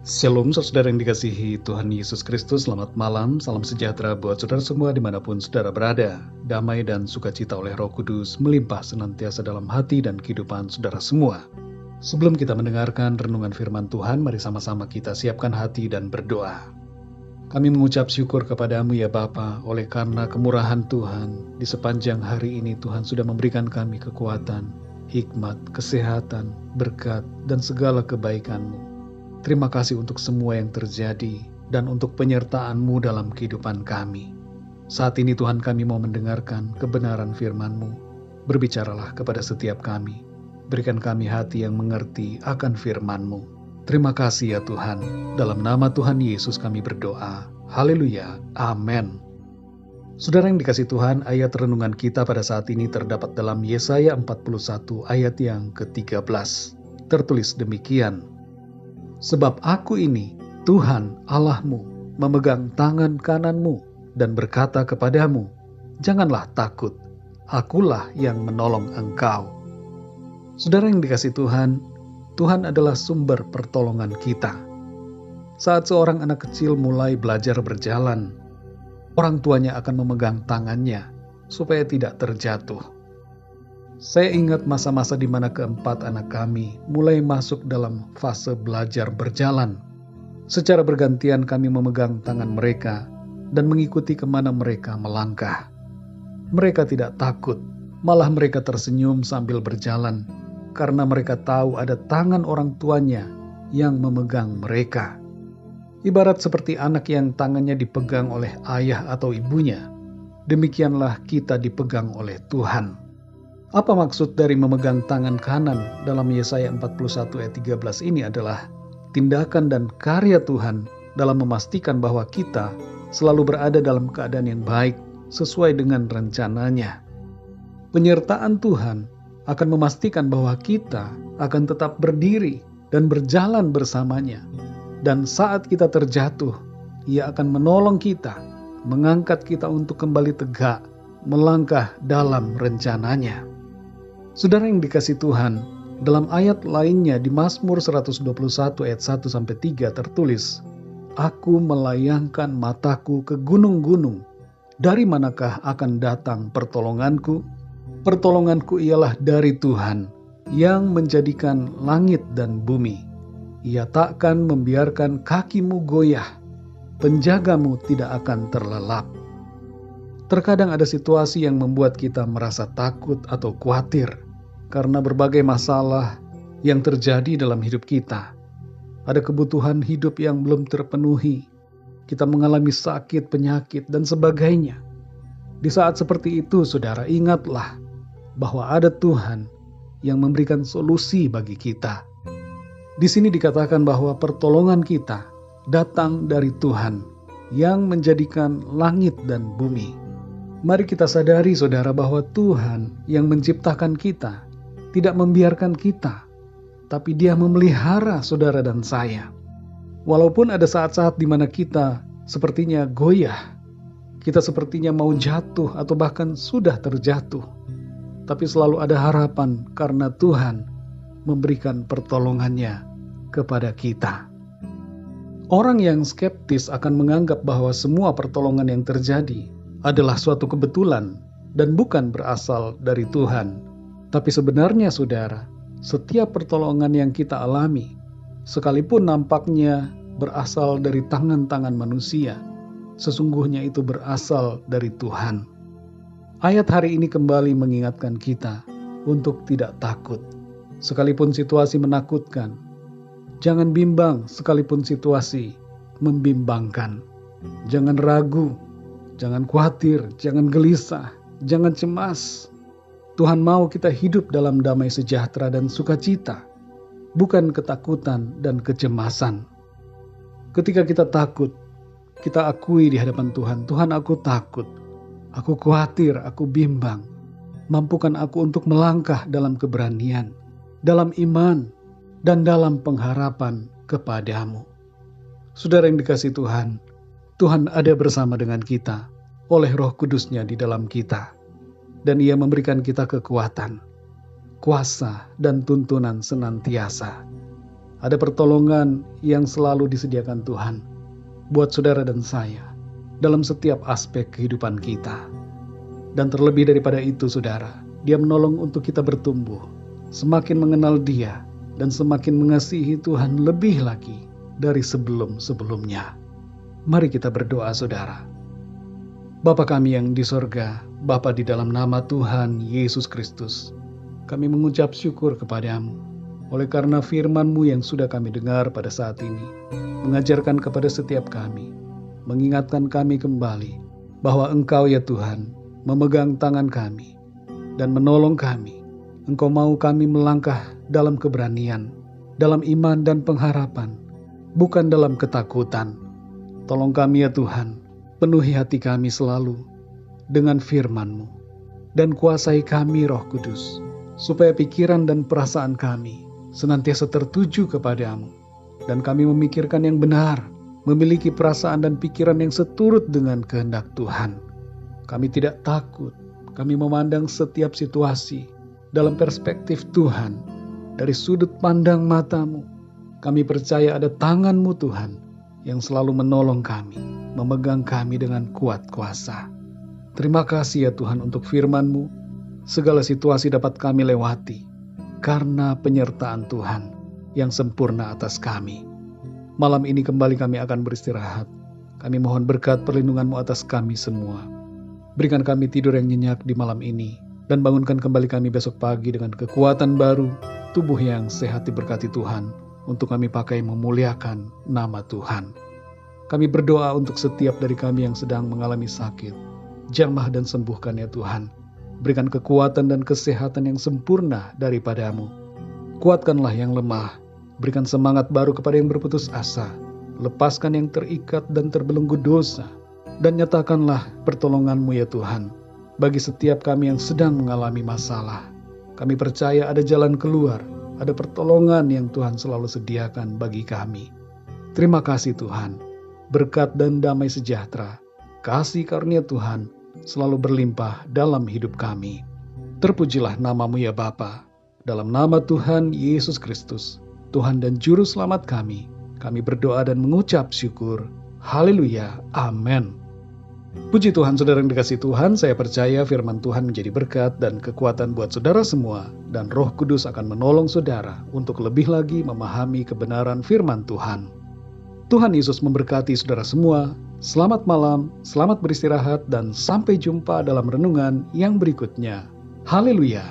Shalom saudara yang dikasihi Tuhan Yesus Kristus, selamat malam, salam sejahtera buat saudara semua dimanapun saudara berada. Damai dan sukacita oleh Roh Kudus melimpah senantiasa dalam hati dan kehidupan saudara semua. Sebelum kita mendengarkan renungan firman Tuhan, mari sama-sama kita siapkan hati dan berdoa. Kami mengucap syukur kepadamu ya Bapa, oleh karena kemurahan Tuhan, di sepanjang hari ini Tuhan sudah memberikan kami kekuatan, hikmat, kesehatan, berkat, dan segala kebaikan-Mu. Terima kasih untuk semua yang terjadi dan untuk penyertaan-Mu dalam kehidupan kami. Saat ini Tuhan, kami mau mendengarkan kebenaran firman-Mu. Berbicaralah kepada setiap kami. Berikan kami hati yang mengerti akan firman-Mu. Terima kasih ya Tuhan. Dalam nama Tuhan Yesus kami berdoa. Haleluya. Amin. Saudara yang dikasih Tuhan, ayat renungan kita pada saat ini terdapat dalam Yesaya 41 ayat yang ke-13. Tertulis demikian. Sebab aku ini, Tuhan Allahmu, memegang tangan kananmu dan berkata kepadamu, janganlah takut, akulah yang menolong engkau. Saudara yang dikasih Tuhan, Tuhan adalah sumber pertolongan kita. Saat seorang anak kecil mulai belajar berjalan, orang tuanya akan memegang tangannya supaya tidak terjatuh. Saya ingat masa-masa di mana keempat anak kami mulai masuk dalam fase belajar berjalan. Secara bergantian kami memegang tangan mereka dan mengikuti kemana mereka melangkah. Mereka tidak takut, malah mereka tersenyum sambil berjalan karena mereka tahu ada tangan orang tuanya yang memegang mereka. Ibarat seperti anak yang tangannya dipegang oleh ayah atau ibunya, demikianlah kita dipegang oleh Tuhan. Apa maksud dari memegang tangan kanan dalam Yesaya 41 ayat 13 ini adalah tindakan dan karya Tuhan dalam memastikan bahwa kita selalu berada dalam keadaan yang baik sesuai dengan rencananya. Penyertaan Tuhan akan memastikan bahwa kita akan tetap berdiri dan berjalan bersamanya. Dan saat kita terjatuh, Ia akan menolong kita, mengangkat kita untuk kembali tegak, melangkah dalam rencananya. Saudara yang dikasih Tuhan, dalam ayat lainnya di Mazmur 121 ayat 1-3 tertulis, Aku melayangkan mataku ke gunung-gunung, dari manakah akan datang pertolonganku? Pertolonganku ialah dari Tuhan, yang menjadikan langit dan bumi. Ia takkan membiarkan kakimu goyah, penjagamu tidak akan terlelap. Terkadang ada situasi yang membuat kita merasa takut atau khawatir, karena berbagai masalah yang terjadi dalam hidup kita. Ada kebutuhan hidup yang belum terpenuhi. Kita mengalami sakit, penyakit, dan sebagainya. Di saat seperti itu, saudara, ingatlah bahwa ada Tuhan yang memberikan solusi bagi kita. Di sini dikatakan bahwa pertolongan kita datang dari Tuhan yang menjadikan langit dan bumi. Mari kita sadari, saudara, bahwa Tuhan yang menciptakan kita tidak membiarkan kita, tapi Dia memelihara saudara dan saya. Walaupun ada saat-saat di mana kita sepertinya goyah, kita sepertinya mau jatuh atau bahkan sudah terjatuh, tapi selalu ada harapan karena Tuhan memberikan pertolongannya kepada kita. Orang yang skeptis akan menganggap bahwa semua pertolongan yang terjadi adalah suatu kebetulan dan bukan berasal dari Tuhan. Tapi sebenarnya saudara, setiap pertolongan yang kita alami, sekalipun nampaknya berasal dari tangan-tangan manusia, sesungguhnya itu berasal dari Tuhan. Ayat hari ini kembali mengingatkan kita untuk tidak takut, sekalipun situasi menakutkan. Jangan bimbang sekalipun situasi membimbangkan. Jangan ragu, jangan khawatir, jangan gelisah, jangan cemas. Tuhan mau kita hidup dalam damai sejahtera dan sukacita, bukan ketakutan dan kecemasan. Ketika kita takut, kita akui di hadapan Tuhan, Tuhan, aku takut, aku khawatir, aku bimbang. Mampukan aku untuk melangkah dalam keberanian, dalam iman, dan dalam pengharapan kepadamu. Saudara yang dikasih Tuhan, Tuhan ada bersama dengan kita oleh Roh Kudus-Nya di dalam kita. Dan Ia memberikan kita kekuatan, kuasa, dan tuntunan senantiasa. Ada pertolongan yang selalu disediakan Tuhan buat saudara dan saya dalam setiap aspek kehidupan kita. Dan terlebih daripada itu saudara, Dia menolong untuk kita bertumbuh, semakin mengenal Dia, dan semakin mengasihi Tuhan lebih lagi dari sebelum-sebelumnya. Mari kita berdoa saudara. Bapa kami yang di sorga, Bapa di dalam nama Tuhan Yesus Kristus, kami mengucap syukur kepadamu oleh karena firman-Mu yang sudah kami dengar pada saat ini, mengajarkan kepada setiap kami, mengingatkan kami kembali bahwa Engkau ya Tuhan, memegang tangan kami dan menolong kami. Engkau mau kami melangkah dalam keberanian, dalam iman dan pengharapan, bukan dalam ketakutan. Tolong kami ya Tuhan, penuhi hati kami selalu dengan firman-Mu, dan kuasai kami Roh Kudus, supaya pikiran dan perasaan kami senantiasa tertuju kepadamu, dan kami memikirkan yang benar, memiliki perasaan dan pikiran yang seturut dengan kehendak Tuhan. Kami tidak takut, kami memandang setiap situasi dalam perspektif Tuhan, dari sudut pandang mata-Mu. Kami percaya ada tangan-Mu Tuhan, yang selalu menolong kami, memegang kami dengan kuat kuasa. Terima kasih ya Tuhan untuk firman-Mu. Segala situasi dapat kami lewati, karena penyertaan Tuhan yang sempurna atas kami. Malam ini kembali kami akan beristirahat. Kami mohon berkat perlindungan-Mu atas kami semua. Berikan kami tidur yang nyenyak di malam ini, dan bangunkan kembali kami besok pagi dengan kekuatan baru, tubuh yang sehat diberkati Tuhan, untuk kami pakai memuliakan nama Tuhan. Kami berdoa untuk setiap dari kami yang sedang mengalami sakit. Jamah dan sembuhkan ya Tuhan. Berikan kekuatan dan kesehatan yang sempurna daripada-Mu. Kuatkanlah yang lemah. Berikan semangat baru kepada yang berputus asa. Lepaskan yang terikat dan terbelenggu dosa. Dan nyatakanlah pertolongan-Mu ya Tuhan, bagi setiap kami yang sedang mengalami masalah. Kami percaya ada jalan keluar, ada pertolongan yang Tuhan selalu sediakan bagi kami. Terima kasih Tuhan. Berkat dan damai sejahtera, kasih karunia Tuhan selalu berlimpah dalam hidup kami. Terpujilah nama-Mu ya Bapa. Dalam nama Tuhan Yesus Kristus, Tuhan dan Juru Selamat kami berdoa dan mengucap syukur. Haleluya. Amin. Puji Tuhan saudara yang dikasihi Tuhan, saya percaya firman Tuhan menjadi berkat dan kekuatan buat saudara semua, dan Roh Kudus akan menolong saudara untuk lebih lagi memahami kebenaran firman Tuhan. Tuhan Yesus memberkati saudara semua. Selamat malam, selamat beristirahat, dan sampai jumpa dalam renungan yang berikutnya. Haleluya.